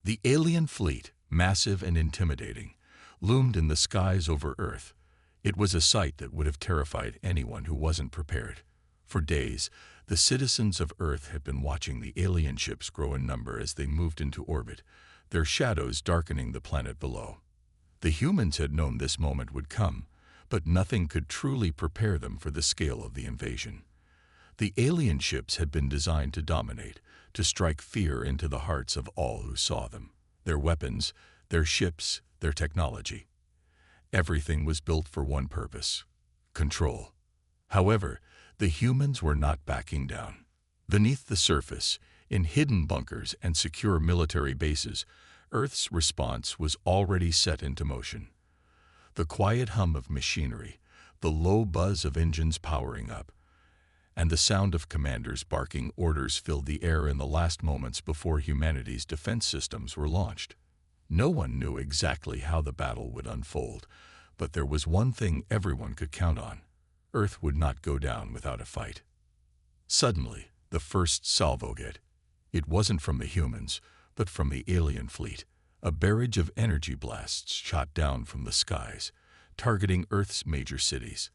The alien fleet, massive and intimidating, loomed in the skies over Earth. It was a sight that would have terrified anyone who wasn't prepared. For days, the citizens of Earth had been watching the alien ships grow in number as they moved into orbit, their shadows darkening the planet below. The humans had known this moment would come, but nothing could truly prepare them for the scale of the invasion. The alien ships had been designed to dominate, to strike fear into the hearts of all who saw them. Their weapons, their ships, their technology. Everything was built for one purpose: control. However, the humans were not backing down. Beneath the surface, in hidden bunkers and secure military bases, Earth's response was already set into motion. The quiet hum of machinery, the low buzz of engines powering up, and the sound of commanders barking orders filled the air in the last moments before humanity's defense systems were launched. No one knew exactly how the battle would unfold, but there was one thing everyone could count on: Earth would not go down without a fight. Suddenly, the first salvo hit. It wasn't from the humans, but from the alien fleet. A barrage of energy blasts shot down from the skies, targeting Earth's major cities.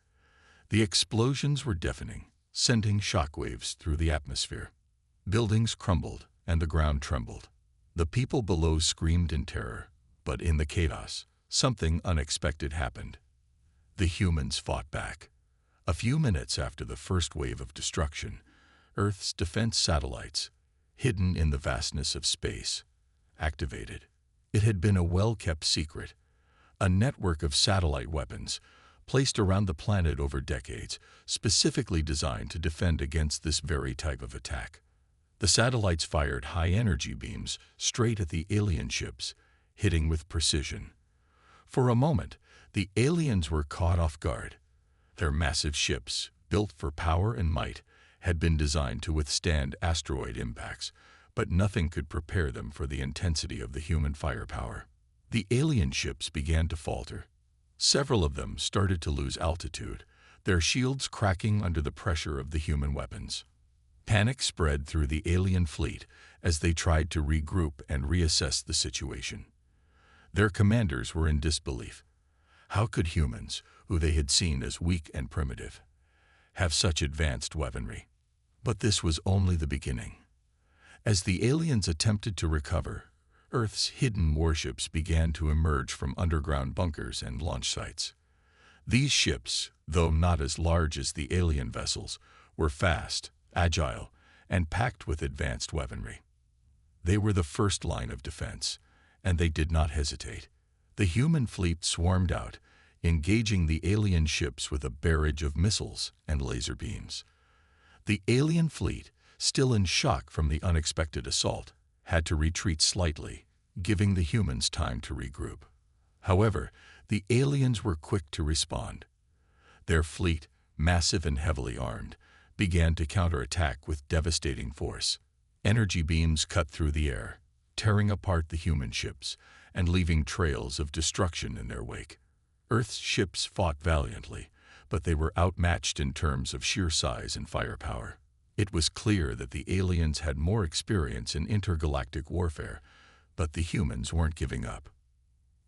The explosions were deafening, sending shockwaves through the atmosphere. Buildings crumbled and the ground trembled. The people below screamed in terror, but in the chaos, something unexpected happened. The humans fought back. A few minutes after the first wave of destruction, Earth's defense satellites, hidden in the vastness of space, activated. It had been a well-kept secret, a network of satellite weapons placed around the planet over decades, specifically designed to defend against this very type of attack. The satellites fired high-energy beams straight at the alien ships, hitting with precision. For a moment, the aliens were caught off guard. Their massive ships, built for power and might, had been designed to withstand asteroid impacts, but nothing could prepare them for the intensity of the human firepower. The alien ships began to falter. Several of them started to lose altitude, their shields cracking under the pressure of the human weapons. Panic spread through the alien fleet as they tried to regroup and reassess the situation. Their commanders were in disbelief. How could humans, who they had seen as weak and primitive, have such advanced weaponry? But this was only the beginning. As the aliens attempted to recover, Earth's hidden warships began to emerge from underground bunkers and launch sites. These ships, though not as large as the alien vessels, were fast, agile, and packed with advanced weaponry. They were the first line of defense, and they did not hesitate. The human fleet swarmed out, engaging the alien ships with a barrage of missiles and laser beams. The alien fleet, still in shock from the unexpected assault, had to retreat slightly, giving the humans time to regroup. However, the aliens were quick to respond. Their fleet, massive and heavily armed, began to counterattack with devastating force. Energy beams cut through the air, tearing apart the human ships and leaving trails of destruction in their wake. Earth's ships fought valiantly, but they were outmatched in terms of sheer size and firepower. It was clear that the aliens had more experience in intergalactic warfare, but the humans weren't giving up.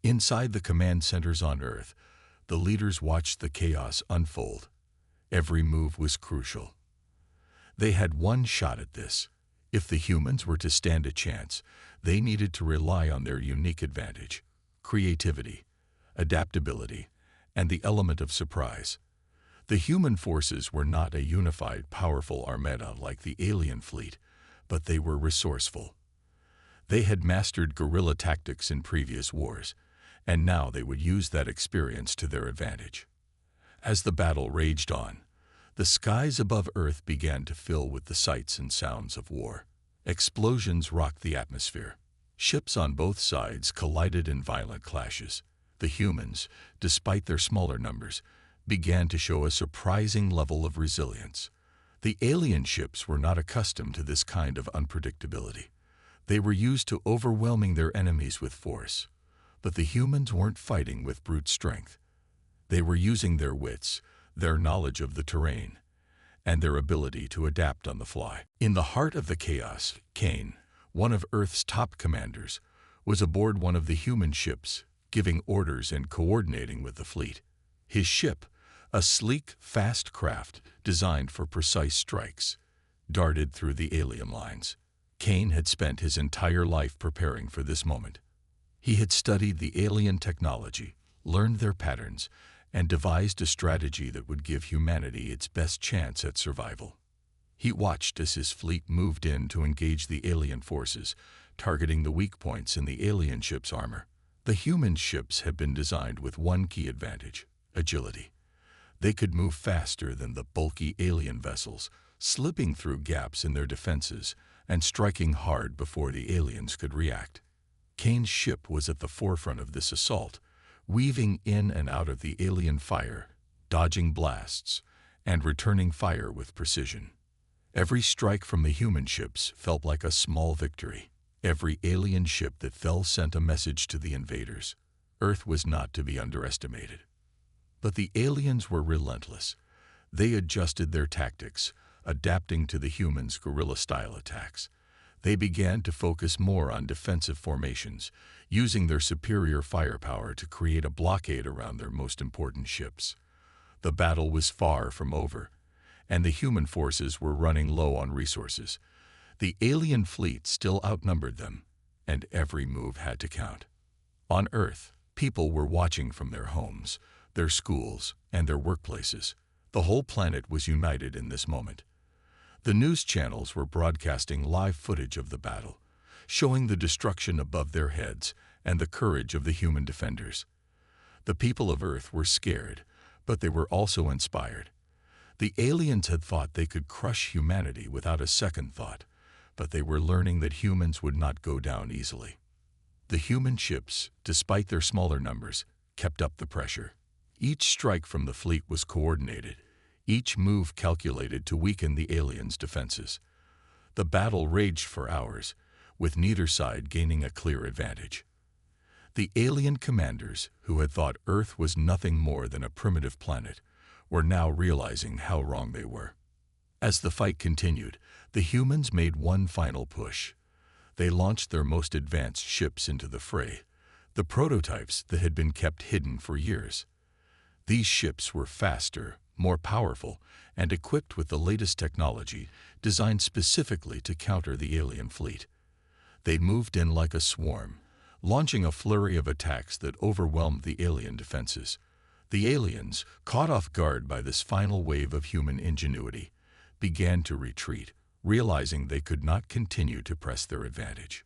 Inside the command centers on Earth, the leaders watched the chaos unfold. Every move was crucial. They had one shot at this. If the humans were to stand a chance, they needed to rely on their unique advantage: creativity, adaptability, and the element of surprise. The human forces were not a unified, powerful armada like the alien fleet, but they were resourceful. They had mastered guerrilla tactics in previous wars, and now they would use that experience to their advantage. As the battle raged on, the skies above Earth began to fill with the sights and sounds of war. Explosions rocked the atmosphere. Ships on both sides collided in violent clashes. The humans, despite their smaller numbers, began to show a surprising level of resilience. The alien ships were not accustomed to this kind of unpredictability. They were used to overwhelming their enemies with force. But the humans weren't fighting with brute strength. They were using their wits, their knowledge of the terrain, and their ability to adapt on the fly. In the heart of the chaos, Kane, one of Earth's top commanders, was aboard one of the human ships, giving orders and coordinating with the fleet. His ship, a sleek, fast craft designed for precise strikes, darted through the alien lines. Kane had spent his entire life preparing for this moment. He had studied the alien technology, learned their patterns, and devised a strategy that would give humanity its best chance at survival. He watched as his fleet moved in to engage the alien forces, targeting the weak points in the alien ship's armor. The human ships had been designed with one key advantage: agility. They could move faster than the bulky alien vessels, slipping through gaps in their defenses and striking hard before the aliens could react. Kane's ship was at the forefront of this assault, weaving in and out of the alien fire, dodging blasts, and returning fire with precision. Every strike from the human ships felt like a small victory. Every alien ship that fell sent a message to the invaders. Earth was not to be underestimated. But the aliens were relentless. They adjusted their tactics, adapting to the humans' guerrilla-style attacks. They began to focus more on defensive formations, using their superior firepower to create a blockade around their most important ships. The battle was far from over, and the human forces were running low on resources. The alien fleet still outnumbered them, and every move had to count. On Earth, people were watching from their homes, their schools, and their workplaces. The whole planet was united in this moment. The news channels were broadcasting live footage of the battle, showing the destruction above their heads and the courage of the human defenders. The people of Earth were scared, but they were also inspired. The aliens had thought they could crush humanity without a second thought, but they were learning that humans would not go down easily. The human ships, despite their smaller numbers, kept up the pressure. Each strike from the fleet was coordinated, each move calculated to weaken the aliens' defenses. The battle raged for hours, with neither side gaining a clear advantage. The alien commanders, who had thought Earth was nothing more than a primitive planet, were now realizing how wrong they were. As the fight continued, the humans made one final push. They launched their most advanced ships into the fray, the prototypes that had been kept hidden for years. These ships were faster, more powerful, and equipped with the latest technology designed specifically to counter the alien fleet. They moved in like a swarm, launching a flurry of attacks that overwhelmed the alien defenses. The aliens, caught off guard by this final wave of human ingenuity, began to retreat, realizing they could not continue to press their advantage.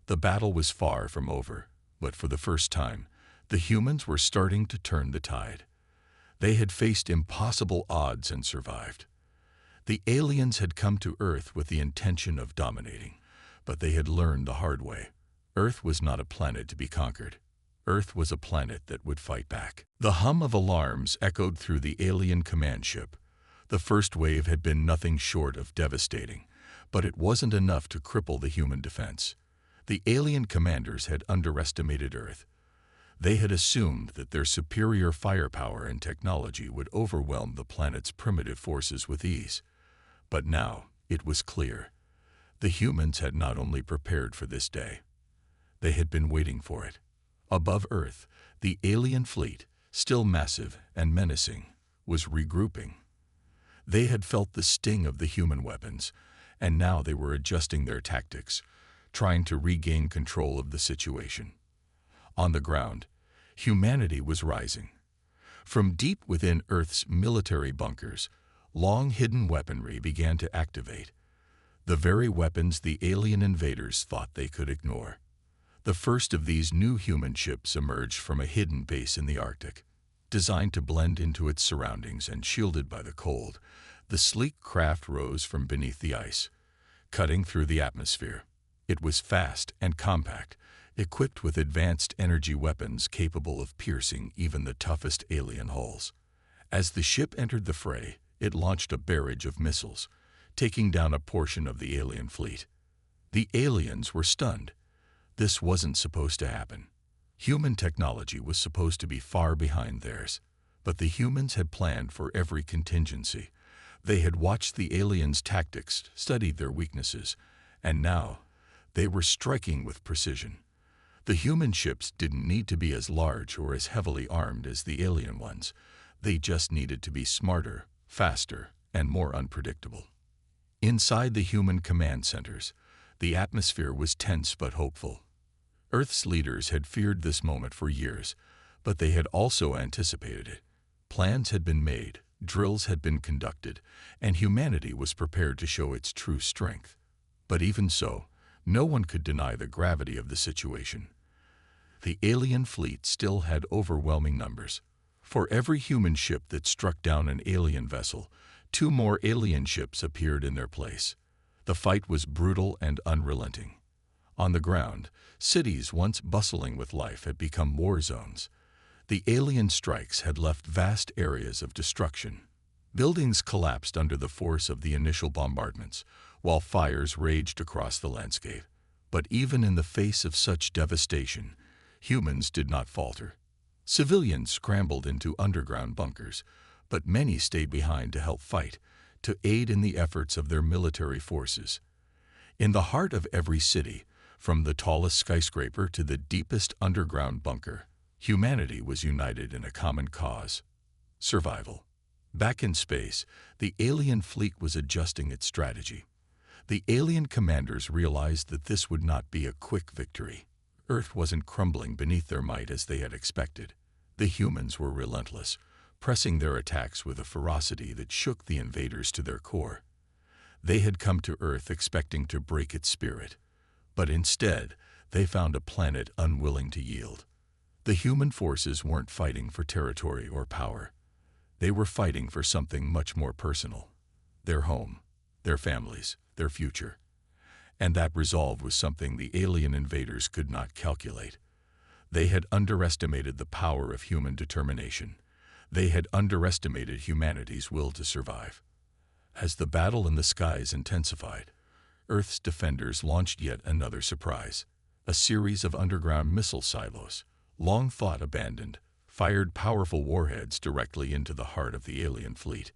The battle was far from over, but for the first time, the humans were starting to turn the tide. They had faced impossible odds and survived. The aliens had come to Earth with the intention of dominating, but they had learned the hard way. Earth was not a planet to be conquered. Earth was a planet that would fight back. The hum of alarms echoed through the alien command ship. The first wave had been nothing short of devastating, but it wasn't enough to cripple the human defense. The alien commanders had underestimated Earth. They had assumed that their superior firepower and technology would overwhelm the planet's primitive forces with ease. But now, it was clear. The humans had not only prepared for this day, they had been waiting for it. Above Earth, the alien fleet, still massive and menacing, was regrouping. They had felt the sting of the human weapons, and now they were adjusting their tactics, trying to regain control of the situation. On the ground, humanity was rising. From deep within Earth's military bunkers, long-hidden weaponry began to activate, the very weapons the alien invaders thought they could ignore. The first of these new human ships emerged from a hidden base in the Arctic. Designed to blend into its surroundings and shielded by the cold, the sleek craft rose from beneath the ice, cutting through the atmosphere. It was fast and compact, equipped with advanced energy weapons capable of piercing even the toughest alien hulls. As the ship entered the fray, it launched a barrage of missiles, taking down a portion of the alien fleet. The aliens were stunned. This wasn't supposed to happen. Human technology was supposed to be far behind theirs, but the humans had planned for every contingency. They had watched the aliens' tactics, studied their weaknesses, and now they were striking with precision. The human ships didn't need to be as large or as heavily armed as the alien ones. They just needed to be smarter, faster, and more unpredictable. Inside the human command centers, the atmosphere was tense but hopeful. Earth's leaders had feared this moment for years, but they had also anticipated it. Plans had been made, drills had been conducted, and humanity was prepared to show its true strength. But even so, no one could deny the gravity of the situation. The alien fleet still had overwhelming numbers. For every human ship that struck down an alien vessel, 2 more alien ships appeared in their place. The fight was brutal and unrelenting. On the ground, cities once bustling with life had become war zones. The alien strikes had left vast areas of destruction. Buildings collapsed under the force of the initial bombardments, while fires raged across the landscape. But even in the face of such devastation, humans did not falter. Civilians scrambled into underground bunkers, but many stayed behind to help fight, to aid in the efforts of their military forces. In the heart of every city, from the tallest skyscraper to the deepest underground bunker, humanity was united in a common cause: survival. Back in space, the alien fleet was adjusting its strategy. The alien commanders realized that this would not be a quick victory. Earth wasn't crumbling beneath their might as they had expected. The humans were relentless, pressing their attacks with a ferocity that shook the invaders to their core. They had come to Earth expecting to break its spirit, but instead, they found a planet unwilling to yield. The human forces weren't fighting for territory or power. They were fighting for something much more personal: their home, their families, their future. And that resolve was something the alien invaders could not calculate. They had underestimated the power of human determination. They had underestimated humanity's will to survive. As the battle in the skies intensified, Earth's defenders launched yet another surprise: a series of underground missile silos, long thought abandoned, fired powerful warheads directly into the heart of the alien fleet.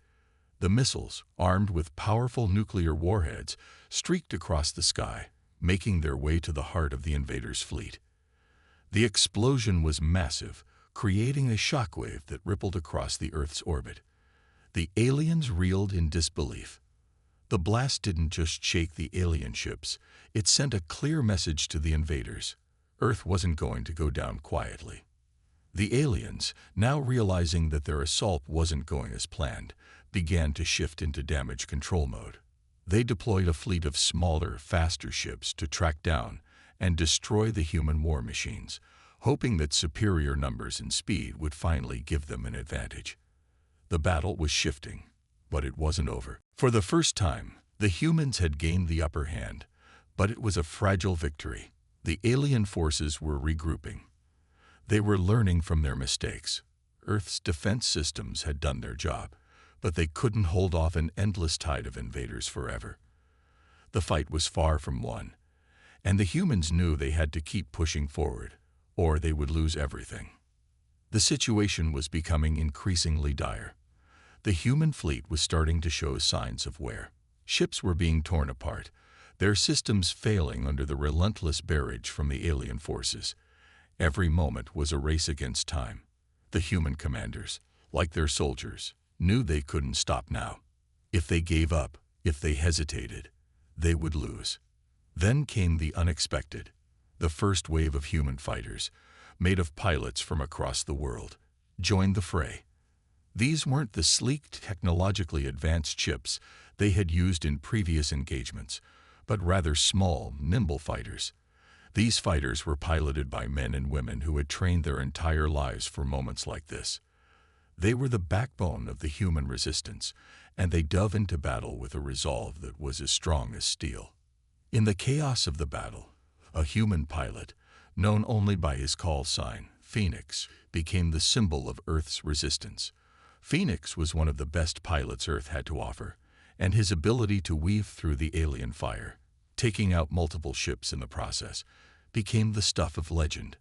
The missiles, armed with powerful nuclear warheads, streaked across the sky, making their way to the heart of the invaders' fleet. The explosion was massive, creating a shockwave that rippled across the Earth's orbit. The aliens reeled in disbelief. The blast didn't just shake the alien ships, it sent a clear message to the invaders: Earth wasn't going to go down quietly. The aliens, now realizing that their assault wasn't going as planned, began to shift into damage control mode. They deployed a fleet of smaller, faster ships to track down and destroy the human war machines, hoping that superior numbers and speed would finally give them an advantage. The battle was shifting, but it wasn't over. For the first time, the humans had gained the upper hand, but it was a fragile victory. The alien forces were regrouping. They were learning from their mistakes. Earth's defense systems had done their job, but they couldn't hold off an endless tide of invaders forever. The fight was far from won, and the humans knew they had to keep pushing forward, or they would lose everything. The situation was becoming increasingly dire. The human fleet was starting to show signs of wear. Ships were being torn apart, their systems failing under the relentless barrage from the alien forces. Every moment was a race against time. The human commanders, like their soldiers, knew they couldn't stop now. If they gave up, if they hesitated, they would lose. Then came the unexpected. The first wave of human fighters, made of pilots from across the world, joined the fray. These weren't the sleek, technologically advanced ships they had used in previous engagements, but rather small, nimble fighters. These fighters were piloted by men and women who had trained their entire lives for moments like this. They were the backbone of the human resistance, and they dove into battle with a resolve that was as strong as steel. In the chaos of the battle, a human pilot, known only by his call sign, Phoenix, became the symbol of Earth's resistance. Phoenix was one of the best pilots Earth had to offer, and his ability to weave through the alien fire, taking out multiple ships in the process, became the stuff of legend.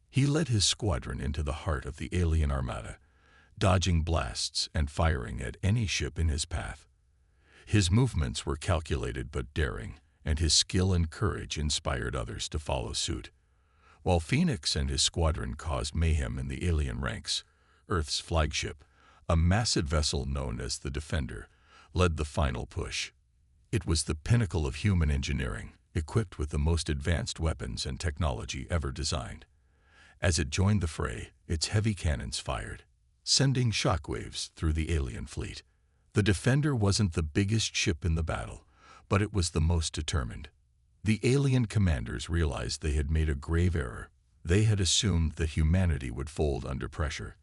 He led his squadron into the heart of the alien Armada, dodging blasts and firing at any ship in his path. His movements were calculated but daring, and his skill and courage inspired others to follow suit. While Phoenix and his squadron caused mayhem in the alien ranks, Earth's flagship, a massive vessel known as the Defender, led the final push. It was the pinnacle of human engineering, equipped with the most advanced weapons and technology ever designed. As it joined the fray, its heavy cannons fired, sending shockwaves through the alien fleet. The Defender wasn't the biggest ship in the battle, but it was the most determined. The alien commanders realized they had made a grave error. They had assumed that humanity would fold under pressure.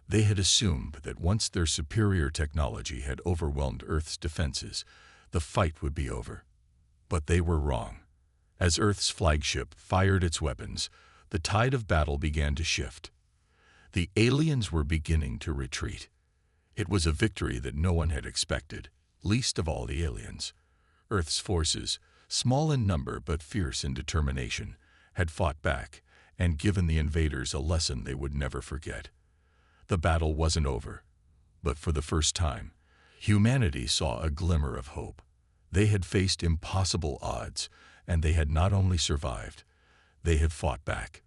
They had assumed that once their superior technology had overwhelmed Earth's defenses, the fight would be over. But they were wrong. As Earth's flagship fired its weapons, the tide of battle began to shift. The aliens were beginning to retreat. It was a victory that no one had expected, least of all the aliens. Earth's forces, small in number but fierce in determination, had fought back and given the invaders a lesson they would never forget. The battle wasn't over, but for the first time, humanity saw a glimmer of hope. They had faced impossible odds, and they had not only survived, they had fought back.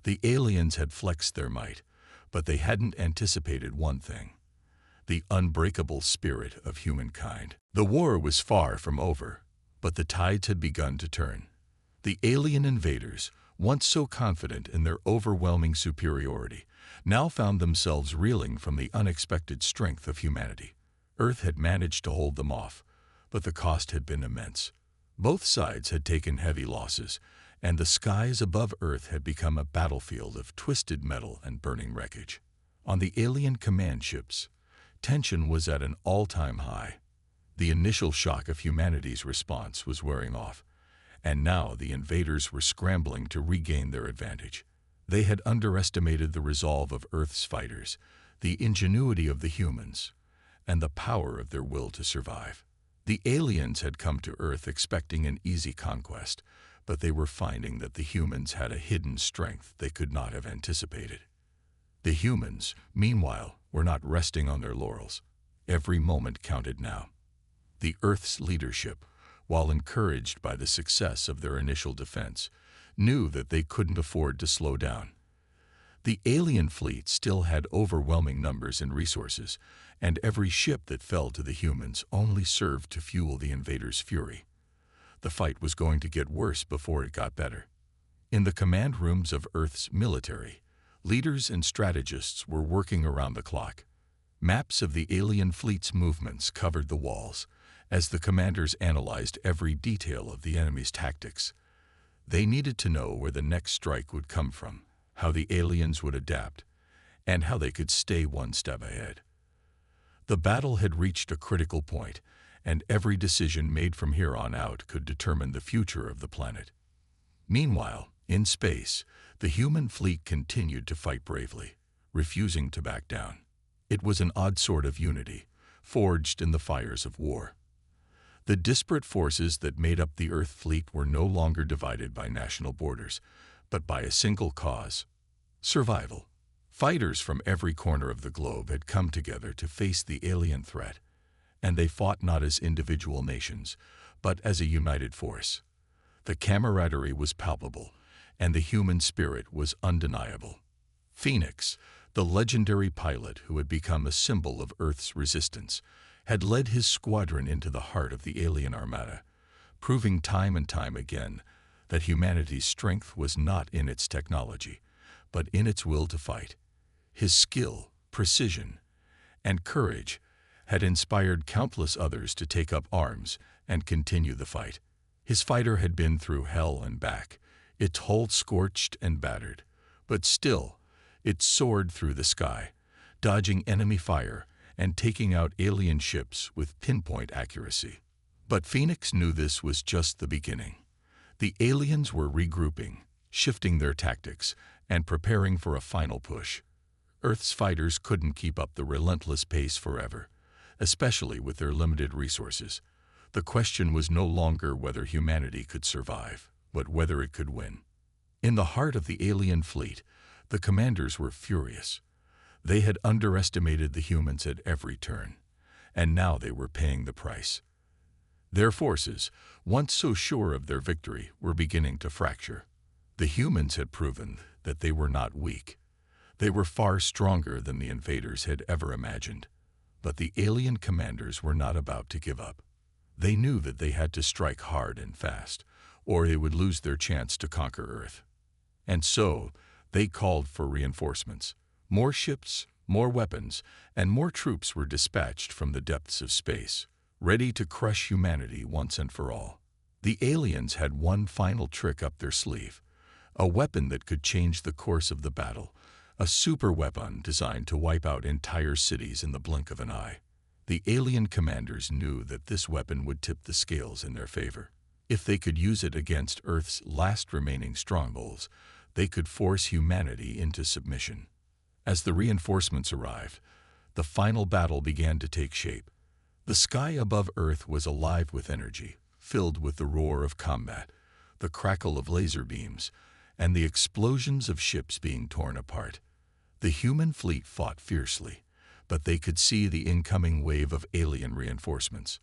The aliens had flexed their might, but they hadn't anticipated one thing: the unbreakable spirit of humankind. The war was far from over, but the tides had begun to turn. The alien invaders, once so confident in their overwhelming superiority, now found themselves reeling from the unexpected strength of humanity. Earth had managed to hold them off, but the cost had been immense. Both sides had taken heavy losses, and the skies above Earth had become a battlefield of twisted metal and burning wreckage. On the alien command ships, tension was at an all-time high. The initial shock of humanity's response was wearing off, and now the invaders were scrambling to regain their advantage. They had underestimated the resolve of Earth's fighters, the ingenuity of the humans, and the power of their will to survive. The aliens had come to Earth expecting an easy conquest, but they were finding that the humans had a hidden strength they could not have anticipated. The humans, meanwhile, were not resting on their laurels. Every moment counted now. The Earth's leadership, while encouraged by the success of their initial defense, knew that they couldn't afford to slow down. The alien fleet still had overwhelming numbers and resources, and every ship that fell to the humans only served to fuel the invaders' fury. The fight was going to get worse before it got better. In the command rooms of Earth's military, leaders and strategists were working around the clock. Maps of the alien fleet's movements covered the walls, as the commanders analyzed every detail of the enemy's tactics. They needed to know where the next strike would come from, how the aliens would adapt, and how they could stay one step ahead. The battle had reached a critical point, and every decision made from here on out could determine the future of the planet. Meanwhile, in space, the human fleet continued to fight bravely, refusing to back down. It was an odd sort of unity, forged in the fires of war. The disparate forces that made up the Earth fleet were no longer divided by national borders, but by a single cause: survival. Fighters from every corner of the globe had come together to face the alien threat, and they fought not as individual nations, but as a united force. The camaraderie was palpable, and the human spirit was undeniable. Phoenix, the legendary pilot who had become a symbol of Earth's resistance, had led his squadron into the heart of the alien Armada, proving time and time again that humanity's strength was not in its technology, but in its will to fight. His skill, precision, and courage had inspired countless others to take up arms and continue the fight. His fighter had been through hell and back, its hull scorched and battered, but still it soared through the sky, dodging enemy fire and taking out alien ships with pinpoint accuracy. But Phoenix knew this was just the beginning. The aliens were regrouping, shifting their tactics, and preparing for a final push. Earth's fighters couldn't keep up the relentless pace forever, especially with their limited resources. The question was no longer whether humanity could survive, but whether it could win. In the heart of the alien fleet, the commanders were furious. They had underestimated the humans at every turn, and now they were paying the price. Their forces, once so sure of their victory, were beginning to fracture. The humans had proven that they were not weak. They were far stronger than the invaders had ever imagined. But the alien commanders were not about to give up. They knew that they had to strike hard and fast, or they would lose their chance to conquer Earth. And so, they called for reinforcements. More ships, more weapons, and more troops were dispatched from the depths of space, ready to crush humanity once and for all. The aliens had one final trick up their sleeve, a weapon that could change the course of the battle, a super weapon designed to wipe out entire cities in the blink of an eye. The alien commanders knew that this weapon would tip the scales in their favor. If they could use it against Earth's last remaining strongholds, they could force humanity into submission. As the reinforcements arrived, the final battle began to take shape. The sky above Earth was alive with energy, filled with the roar of combat, the crackle of laser beams, and the explosions of ships being torn apart. The human fleet fought fiercely, but they could see the incoming wave of alien reinforcements.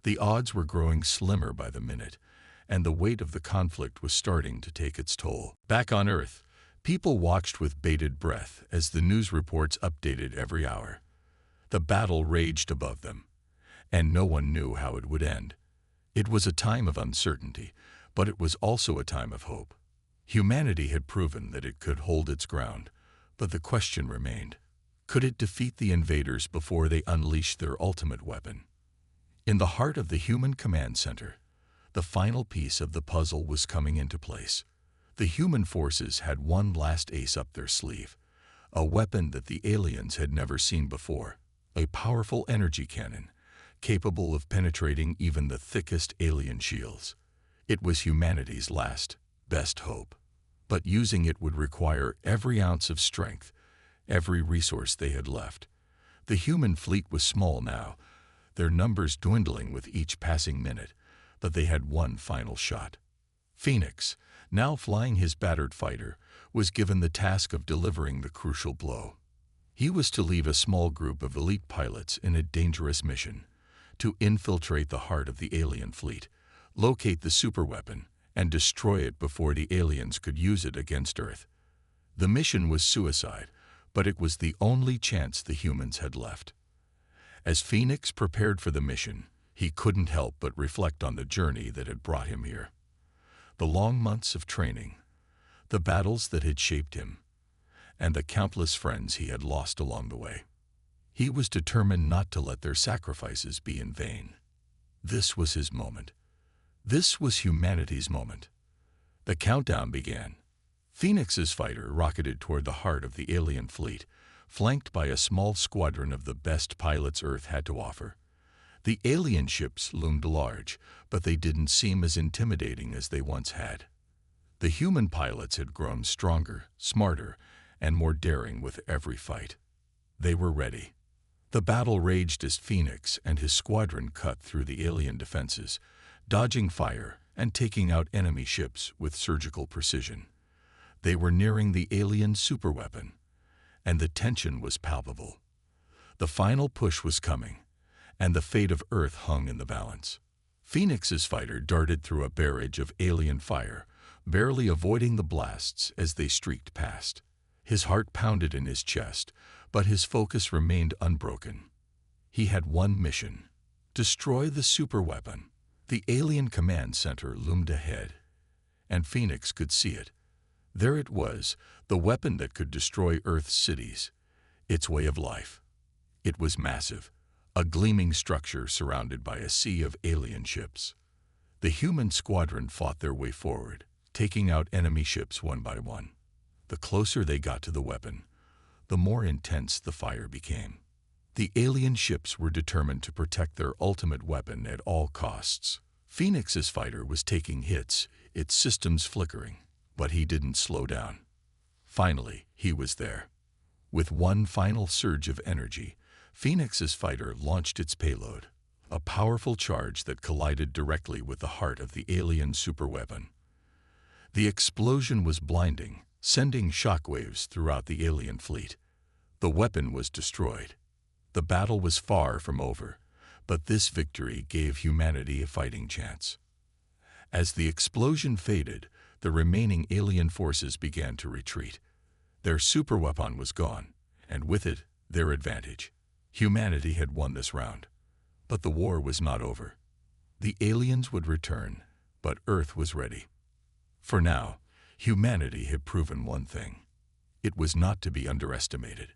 The odds were growing slimmer by the minute, and the weight of the conflict was starting to take its toll. Back on Earth, people watched with bated breath as the news reports updated every hour. The battle raged above them, and no one knew how it would end. It was a time of uncertainty, but it was also a time of hope. Humanity had proven that it could hold its ground, but the question remained: could it defeat the invaders before they unleashed their ultimate weapon? In the heart of the human command center, the final piece of the puzzle was coming into place. The human forces had one last ace up their sleeve, a weapon that the aliens had never seen before, a powerful energy cannon, capable of penetrating even the thickest alien shields. It was humanity's last, best hope. But using it would require every ounce of strength, every resource they had left. The human fleet was small now, their numbers dwindling with each passing minute, but they had one final shot. Phoenix, now flying his battered fighter, was given the task of delivering the crucial blow. He was to lead a small group of elite pilots in a dangerous mission, to infiltrate the heart of the alien fleet, locate the superweapon, and destroy it before the aliens could use it against Earth. The mission was suicide, but it was the only chance the humans had left. As Phoenix prepared for the mission, he couldn't help but reflect on the journey that had brought him here. The long months of training, the battles that had shaped him, and the countless friends he had lost along the way. He was determined not to let their sacrifices be in vain. This was his moment. This was humanity's moment. The countdown began. Phoenix's fighter rocketed toward the heart of the alien fleet, flanked by a small squadron of the best pilots Earth had to offer. The alien ships loomed large, but they didn't seem as intimidating as they once had. The human pilots had grown stronger, smarter, and more daring with every fight. They were ready. The battle raged as Phoenix and his squadron cut through the alien defenses, dodging fire and taking out enemy ships with surgical precision. They were nearing the alien superweapon, and the tension was palpable. The final push was coming, and the fate of Earth hung in the balance. Phoenix's fighter darted through a barrage of alien fire, barely avoiding the blasts as they streaked past. His heart pounded in his chest, but his focus remained unbroken. He had one mission: destroy the superweapon. The alien command center loomed ahead, and Phoenix could see it. There it was, the weapon that could destroy Earth's cities, its way of life. It was massive, a gleaming structure surrounded by a sea of alien ships. The human squadron fought their way forward, taking out enemy ships one by one. The closer they got to the weapon, the more intense the fire became. The alien ships were determined to protect their ultimate weapon at all costs. Phoenix's fighter was taking hits, its systems flickering, but he didn't slow down. Finally, he was there. With one final surge of energy, Phoenix's fighter launched its payload, a powerful charge that collided directly with the heart of the alien superweapon. The explosion was blinding, sending shockwaves throughout the alien fleet. The weapon was destroyed. The battle was far from over, but this victory gave humanity a fighting chance. As the explosion faded, the remaining alien forces began to retreat. Their superweapon was gone, and with it, their advantage. Humanity had won this round. But the war was not over. The aliens would return, but Earth was ready. For now, humanity had proven one thing. It was not to be underestimated.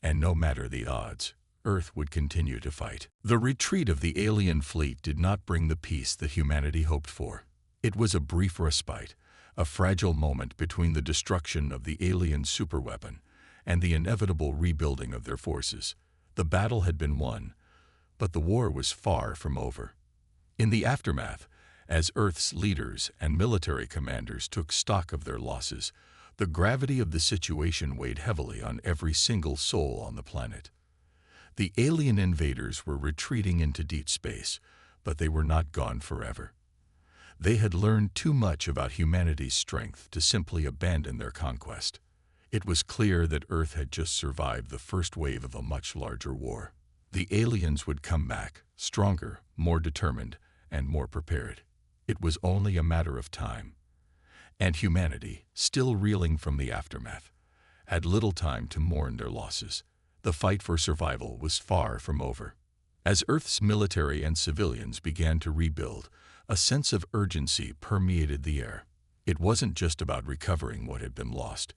And no matter the odds, Earth would continue to fight. The retreat of the alien fleet did not bring the peace that humanity hoped for. It was a brief respite, a fragile moment between the destruction of the alien superweapon and the inevitable rebuilding of their forces. The battle had been won, but the war was far from over. In the aftermath, as Earth's leaders and military commanders took stock of their losses, the gravity of the situation weighed heavily on every single soul on the planet. The alien invaders were retreating into deep space, but they were not gone forever. They had learned too much about humanity's strength to simply abandon their conquest. It was clear that Earth had just survived the first wave of a much larger war. The aliens would come back, stronger, more determined, and more prepared. It was only a matter of time. And humanity, still reeling from the aftermath, had little time to mourn their losses. The fight for survival was far from over. As Earth's military and civilians began to rebuild, a sense of urgency permeated the air. It wasn't just about recovering what had been lost.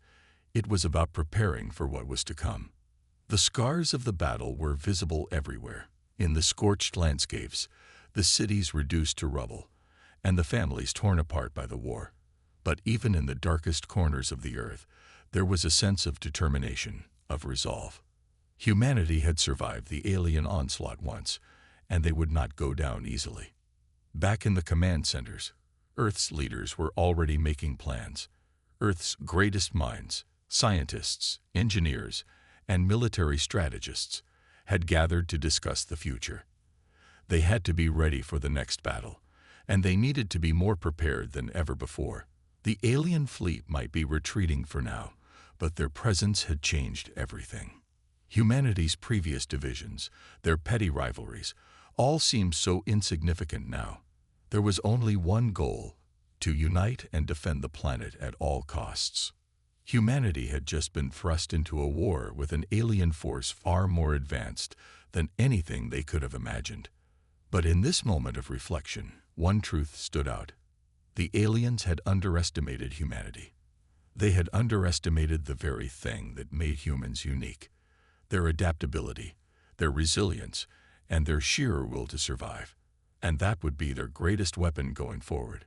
It was about preparing for what was to come. The scars of the battle were visible everywhere. In the scorched landscapes, the cities reduced to rubble, and the families torn apart by the war. But even in the darkest corners of the Earth, there was a sense of determination, of resolve. Humanity had survived the alien onslaught once, and they would not go down easily. Back in the command centers, Earth's leaders were already making plans. Earth's greatest minds, scientists, engineers, and military strategists, had gathered to discuss the future. They had to be ready for the next battle, and they needed to be more prepared than ever before. The alien fleet might be retreating for now, but their presence had changed everything. Humanity's previous divisions, their petty rivalries, all seemed so insignificant now. There was only one goal: to unite and defend the planet at all costs. Humanity had just been thrust into a war with an alien force far more advanced than anything they could have imagined. But in this moment of reflection, one truth stood out. The aliens had underestimated humanity. They had underestimated the very thing that made humans unique: their adaptability, their resilience, and their sheer will to survive. And that would be their greatest weapon going forward.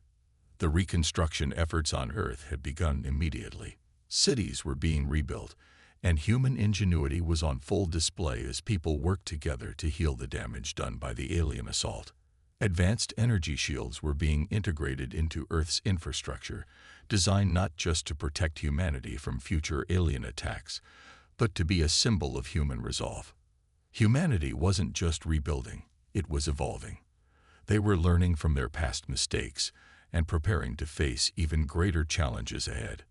The reconstruction efforts on Earth had begun immediately. Cities were being rebuilt, and human ingenuity was on full display as people worked together to heal the damage done by the alien assault. Advanced energy shields were being integrated into Earth's infrastructure, designed not just to protect humanity from future alien attacks, but to be a symbol of human resolve. Humanity wasn't just rebuilding, it was evolving. They were learning from their past mistakes and preparing to face even greater challenges ahead.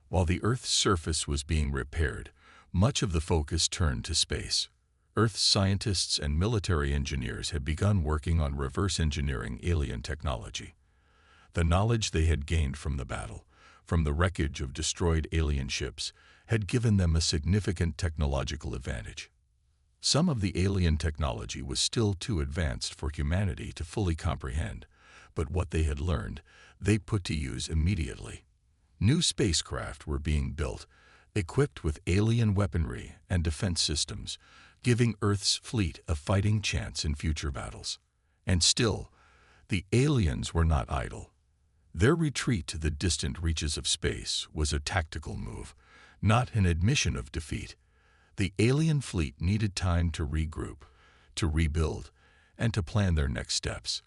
While the Earth's surface was being repaired, much of the focus turned to space. Earth's scientists and military engineers had begun working on reverse engineering alien technology. The knowledge they had gained from the battle, from the wreckage of destroyed alien ships, had given them a significant technological advantage. Some of the alien technology was still too advanced for humanity to fully comprehend, but what they had learned, they put to use immediately. New spacecraft were being built, equipped with alien weaponry and defense systems, giving Earth's fleet a fighting chance in future battles. And still, the aliens were not idle. Their retreat to the distant reaches of space was a tactical move, not an admission of defeat. The alien fleet needed time to regroup, to rebuild, and to plan their next steps.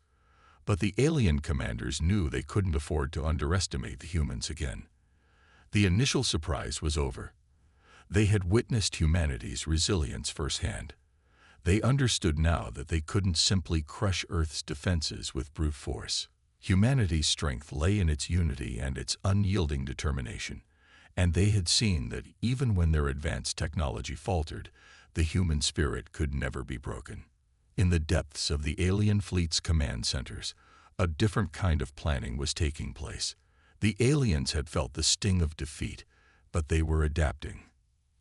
But the alien commanders knew they couldn't afford to underestimate the humans again. The initial surprise was over. They had witnessed humanity's resilience firsthand. They understood now that they couldn't simply crush Earth's defenses with brute force. Humanity's strength lay in its unity and its unyielding determination, and they had seen that even when their advanced technology faltered, the human spirit could never be broken. In the depths of the alien fleet's command centers, a different kind of planning was taking place. The aliens had felt the sting of defeat, but they were adapting.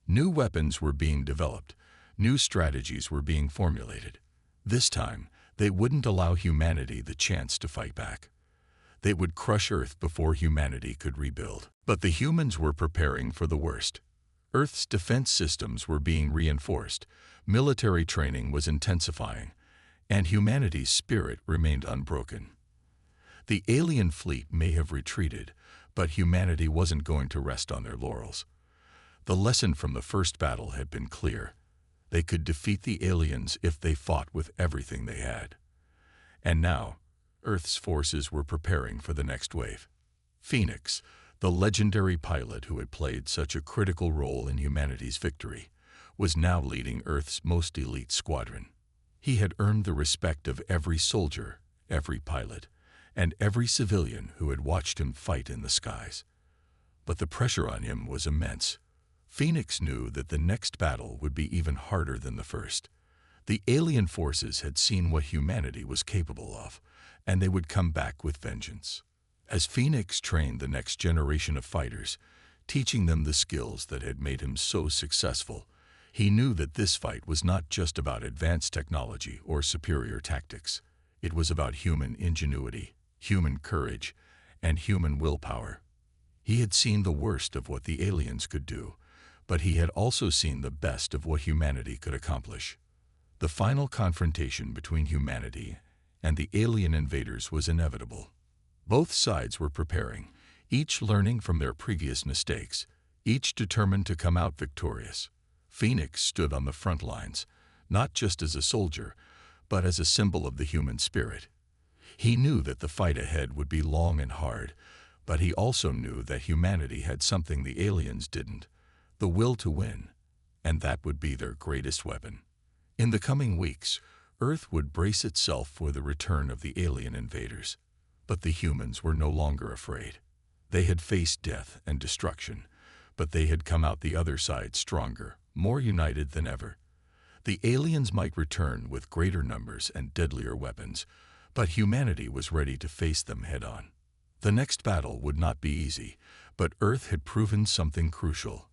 New weapons were being developed, new strategies were being formulated. This time, they wouldn't allow humanity the chance to fight back. They would crush Earth before humanity could rebuild. But the humans were preparing for the worst. Earth's defense systems were being reinforced, military training was intensifying, and humanity's spirit remained unbroken. The alien fleet may have retreated, but humanity wasn't going to rest on their laurels. The lesson from the first battle had been clear. They could defeat the aliens if they fought with everything they had. And now, Earth's forces were preparing for the next wave. Phoenix, the legendary pilot who had played such a critical role in humanity's victory, was now leading Earth's most elite squadron. He had earned the respect of every soldier, every pilot, and every civilian who had watched him fight in the skies. But the pressure on him was immense. Phoenix knew that the next battle would be even harder than the first. The alien forces had seen what humanity was capable of, and they would come back with vengeance. As Phoenix trained the next generation of fighters, teaching them the skills that had made him so successful, he knew that this fight was not just about advanced technology or superior tactics. It was about human ingenuity, human courage, and human willpower. He had seen the worst of what the aliens could do, but he had also seen the best of what humanity could accomplish. The final confrontation between humanity and the alien invaders was inevitable. Both sides were preparing, each learning from their previous mistakes, each determined to come out victorious. Phoenix stood on the front lines, not just as a soldier, but as a symbol of the human spirit. He knew that the fight ahead would be long and hard, but he also knew that humanity had something the aliens didn't, the will to win, and that would be their greatest weapon. In the coming weeks, Earth would brace itself for the return of the alien invaders. But the humans were no longer afraid. They had faced death and destruction, but they had come out the other side stronger, more united than ever. The aliens might return with greater numbers and deadlier weapons, but humanity was ready to face them head-on. The next battle would not be easy, but Earth had proven something crucial.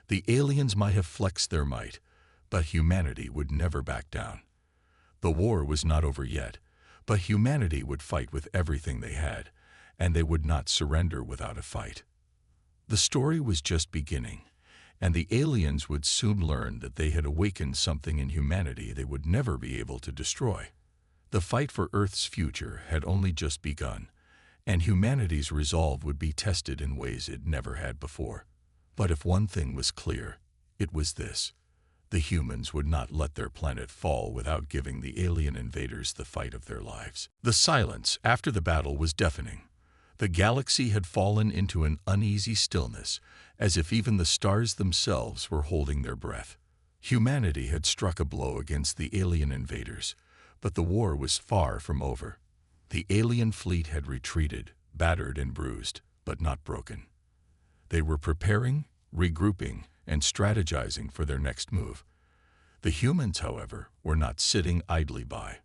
The aliens might have flexed their might, but humanity would never back down. The war was not over yet, but humanity would fight with everything they had, and they would not surrender without a fight. The story was just beginning, and the aliens would soon learn that they had awakened something in humanity they would never be able to destroy. The fight for Earth's future had only just begun, and humanity's resolve would be tested in ways it never had before. But if one thing was clear, it was this. The humans would not let their planet fall without giving the alien invaders the fight of their lives. The silence after the battle was deafening. The galaxy had fallen into an uneasy stillness, as if even the stars themselves were holding their breath. Humanity had struck a blow against the alien invaders, but the war was far from over. The alien fleet had retreated, battered and bruised, but not broken. They were preparing, regrouping, and strategizing for their next move. The humans, however, were not sitting idly by.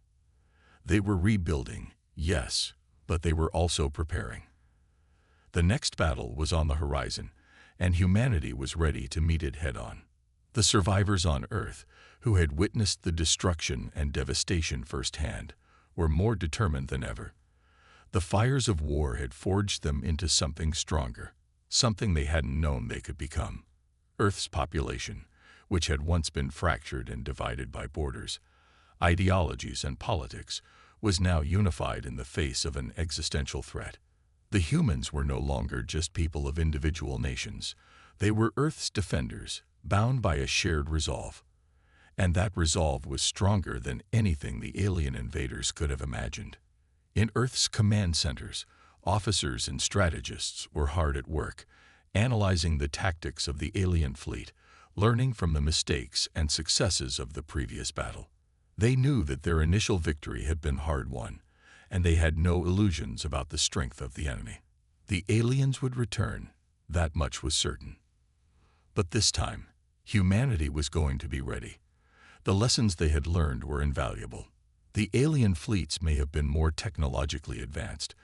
They were rebuilding, yes, but they were also preparing. The next battle was on the horizon, and humanity was ready to meet it head-on. The survivors on Earth, who had witnessed the destruction and devastation firsthand, were more determined than ever. The fires of war had forged them into something stronger, something they hadn't known they could become. Earth's population, which had once been fractured and divided by borders, ideologies, and politics, was now unified in the face of an existential threat. The humans were no longer just people of individual nations. They were Earth's defenders, bound by a shared resolve. And that resolve was stronger than anything the alien invaders could have imagined. In Earth's command centers, officers and strategists were hard at work, analyzing the tactics of the alien fleet, learning from the mistakes and successes of the previous battle. They knew that their initial victory had been hard-won, and they had no illusions about the strength of the enemy. The aliens would return, that much was certain. But this time, humanity was going to be ready. The lessons they had learned were invaluable. The alien fleets may have been more technologically advanced,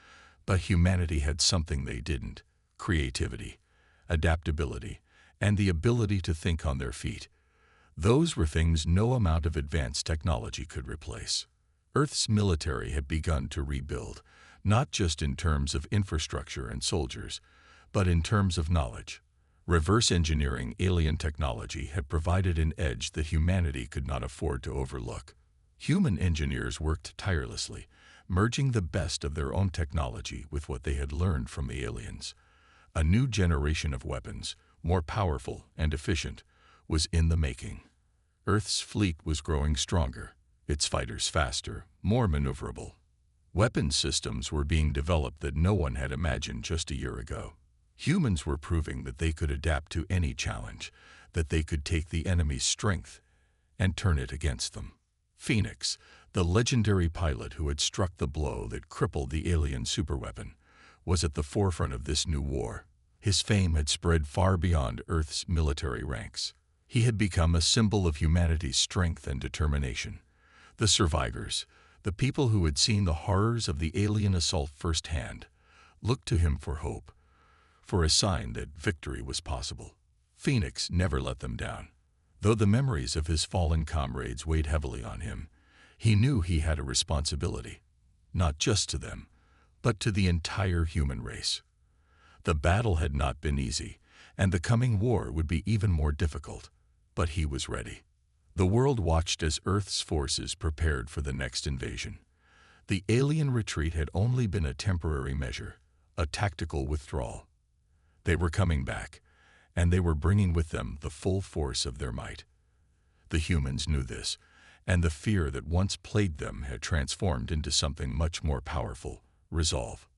But humanity had something they didn't: creativity, adaptability, and the ability to think on their feet. Those were things no amount of advanced technology could replace. Earth's military had begun to rebuild, not just in terms of infrastructure and soldiers, but in terms of knowledge. Reverse engineering alien technology had provided an edge that humanity could not afford to overlook. Human engineers worked tirelessly, merging the best of their own technology with what they had learned from the aliens. A new generation of weapons, more powerful and efficient, was in the making. Earth's fleet was growing stronger, its fighters faster, more maneuverable. Weapons systems were being developed that no one had imagined just a year ago. Humans were proving that they could adapt to any challenge, that they could take the enemy's strength and turn it against them. Phoenix, the legendary pilot who had struck the blow that crippled the alien superweapon, was at the forefront of this new war. His fame had spread far beyond Earth's military ranks. He had become a symbol of humanity's strength and determination. The survivors, the people who had seen the horrors of the alien assault firsthand, looked to him for hope, for a sign that victory was possible. Phoenix never let them down. Though the memories of his fallen comrades weighed heavily on him, he knew he had a responsibility, not just to them, but to the entire human race. The battle had not been easy, and the coming war would be even more difficult, but he was ready. The world watched as Earth's forces prepared for the next invasion. The alien retreat had only been a temporary measure, a tactical withdrawal. They were coming back, and they were bringing with them the full force of their might. The humans knew this, and the fear that once plagued them had transformed into something much more powerful: resolve.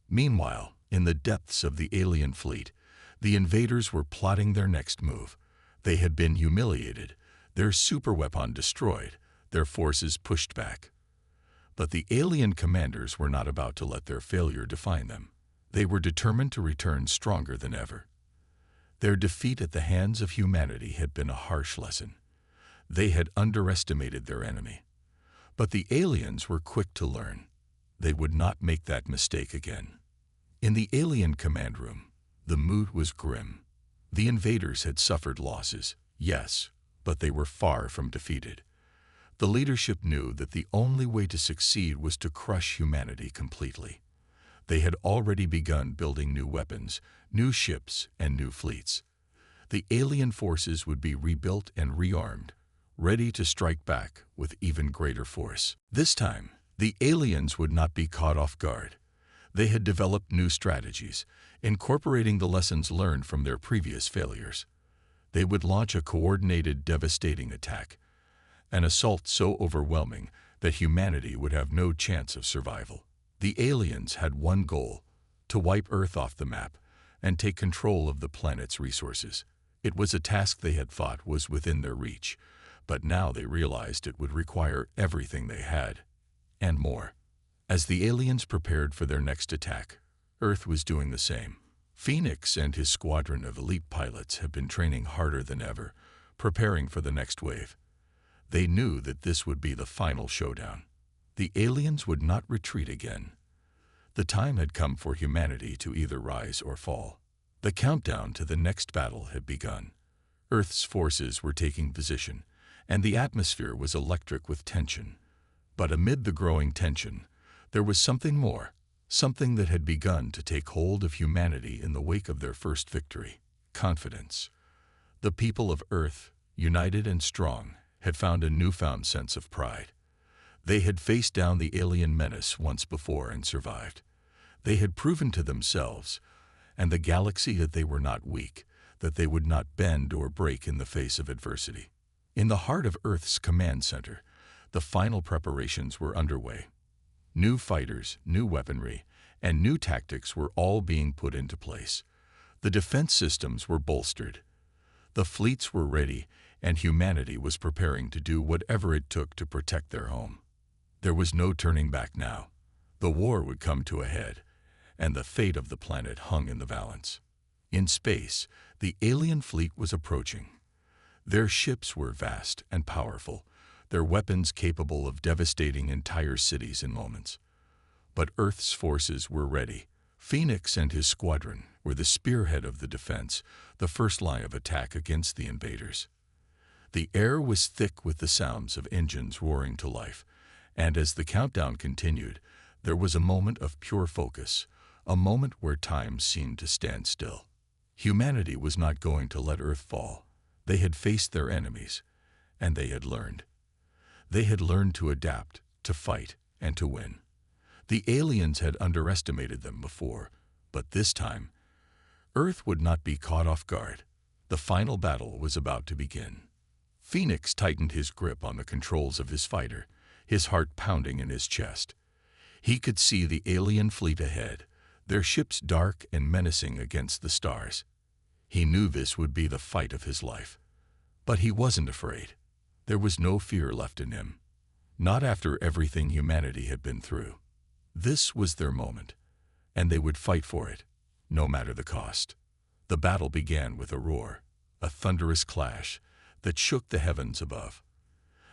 Meanwhile, in the depths of the alien fleet, the invaders were plotting their next move. They had been humiliated, their superweapon destroyed, their forces pushed back. But the alien commanders were not about to let their failure define them. They were determined to return stronger than ever. Their defeat at the hands of humanity had been a harsh lesson. They had underestimated their enemy. But the aliens were quick to learn. They would not make that mistake again. In the alien command room, the mood was grim. The invaders had suffered losses, yes, but they were far from defeated. The leadership knew that the only way to succeed was to crush humanity completely. They had already begun building new weapons, new ships, and new fleets. The alien forces would be rebuilt and rearmed, ready to strike back with even greater force. This time, the aliens would not be caught off guard. They had developed new strategies, incorporating the lessons learned from their previous failures. They would launch a coordinated, devastating attack, an assault so overwhelming that humanity would have no chance of survival. The aliens had one goal: to wipe Earth off the map and take control of the planet's resources. It was a task they had thought was within their reach, but now they realized it would require everything they had, and more. As the aliens prepared for their next attack, Earth was doing the same. Phoenix and his squadron of elite pilots had been training harder than ever, preparing for the next wave. They knew that this would be the final showdown. The aliens would not retreat again. The time had come for humanity to either rise or fall. The countdown to the next battle had begun. Earth's forces were taking position, and the atmosphere was electric with tension. But amid the growing tension, there was something more, something that had begun to take hold of humanity in the wake of their first victory: confidence. The people of Earth, united and strong, had found a newfound sense of pride. They had faced down the alien menace once before and survived. They had proven to themselves and the galaxy that they were not weak, that they would not bend or break in the face of adversity. In the heart of Earth's command center, the final preparations were underway. New fighters, new weaponry, and new tactics were all being put into place. The defense systems were bolstered. The fleets were ready, and humanity was preparing to do whatever it took to protect their home. There was no turning back now. The war would come to a head, and the fate of the planet hung in the balance. In space, the alien fleet was approaching. Their ships were vast and powerful, their weapons capable of devastating entire cities in moments. But Earth's forces were ready. Phoenix and his squadron were the spearhead of the defense, the first line of attack against the invaders. The air was thick with the sounds of engines roaring to life, and as the countdown continued, there was a moment of pure focus, a moment where time seemed to stand still. Humanity was not going to let Earth fall. They had faced their enemies, and they had learned. They had learned to adapt, to fight, and to win. The aliens had underestimated them before, but this time, Earth would not be caught off guard. The final battle was about to begin. Phoenix tightened his grip on the controls of his fighter, his heart pounding in his chest. He could see the alien fleet ahead, their ships dark and menacing against the stars. He knew this would be the fight of his life. But he wasn't afraid. There was no fear left in him. Not after everything humanity had been through. This was their moment, and they would fight for it, no matter the cost. The battle began with a roar, a thunderous clash that shook the heavens above.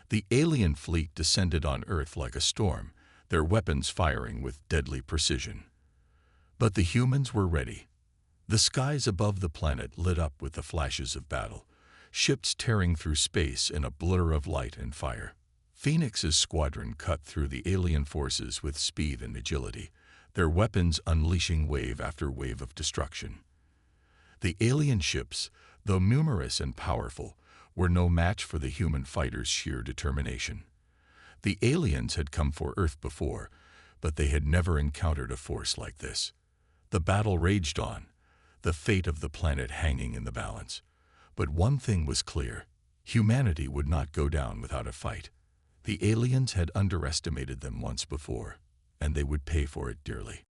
The alien fleet descended on Earth like a storm, their weapons firing with deadly precision. But the humans were ready. The skies above the planet lit up with the flashes of battle, ships tearing through space in a blur of light and fire. Phoenix's squadron cut through the alien forces with speed and agility, their weapons unleashing wave after wave of destruction. The alien ships, though numerous and powerful, were no match for the human fighters' sheer determination. The aliens had come for Earth before, but they had never encountered a force like this. The battle raged on, the fate of the planet hanging in the balance. But one thing was clear: humanity would not go down without a fight. The aliens had underestimated them once before, and they would pay for it dearly.